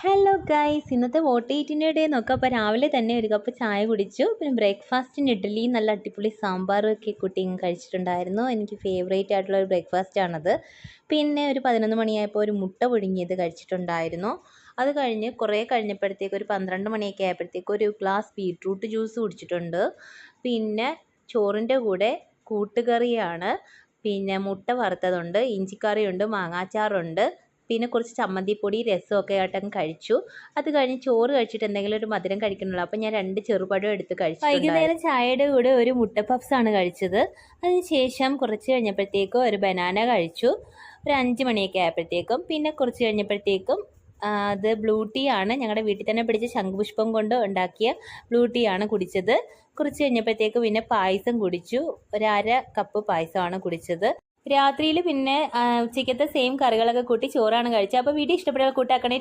Hello guys, ഇന്നത്തെ vote ഈറ്റിൻ്റെ day നോക്കാം. അപ്പോൾ രാവിലെ തന്നെ ഒരു കപ്പ് ചായ കുടിച്ചു. പിന്നെ ബ്രേക്ക്ഫാസ്റ്റിന് ഇഡ്ഡലി നല്ല അടിപൊളി സാമ്പാറും ഒക്കെ കുട്ടിയും കഴിച്ചിട്ടുണ്ടായിരുന്നു. എനിക്ക് ഫേവറേറ്റ് ആയിട്ടുള്ള ഒരു ബ്രേക്ക്ഫാസ്റ്റാണത്. പിന്നെ ഒരു 11 മണിയായപ്പോൾ ഒരു മുട്ട പുഴുങ്ങിയത് കഴിച്ചിട്ടുണ്ടായിരുന്നു. അത് കഴിഞ്ഞ് കുറേ കഴിഞ്ഞപ്പോഴത്തേക്ക് ഒരു 12 മണിയൊക്കെ ആയപ്പോഴത്തേക്ക് ഒരു ഗ്ലാസ് ബീട്രൂട്ട് ജ്യൂസ് കുടിച്ചിട്ടുണ്ട്. പിന്നെ ചോറിൻ്റെ കൂടെ കൂട്ടുകറിയാണ്. പിന്നെ മുട്ട വറുത്തതുണ്ട്, ഇഞ്ചിക്കറിയുണ്ട്, മാങ്ങാച്ചാറുണ്ട്, പിന്നെ കുറച്ച് ചമ്മന്തിപ്പൊടി രസമൊക്കെ ആയിട്ടങ്ങ് കഴിച്ചു. അത് കഴിഞ്ഞ് ചോറ് കഴിച്ചിട്ട് എന്തെങ്കിലും ഒരു മധുരം കഴിക്കണമല്ലോ, അപ്പോൾ ഞാൻ 2 ചെറുപഴം എടുത്ത് കഴിച്ചു. വൈകുന്നേരം ചായയുടെ കൂടെ ഒരു മുട്ട പഫ്സാണ് കഴിച്ചത്. അതിനുശേഷം കുറച്ച് കഴിഞ്ഞപ്പോഴത്തേക്കും ഒരു ബനാന കഴിച്ചു, ഒരു 5 മണിയൊക്കെ ആയപ്പോഴത്തേക്കും. പിന്നെ കുറച്ച് കഴിഞ്ഞപ്പോഴത്തേക്കും അത് ബ്ലൂ ടീ ആണ്, ഞങ്ങളുടെ വീട്ടിൽ തന്നെ പിടിച്ച ശംഖുപുഷ്പം കൊണ്ട് ഉണ്ടാക്കിയ ബ്ലൂ ടീ ആണ് കുടിച്ചത്. കുറച്ച് കഴിഞ്ഞപ്പോഴത്തേക്ക് പിന്നെ പായസം കുടിച്ചു, ഒരു 1/2 കപ്പ് പായസമാണ് കുടിച്ചത്. രാത്രിയിൽ പിന്നെ ഉച്ചയ്ക്കത്തെ സെയിം കറികളൊക്കെ കൂട്ടി ചോറാണ് കഴിച്ചത്. അപ്പോൾ വീഡിയോ ഇഷ്ടപ്പെടുക കൂട്ടാക്കണേ.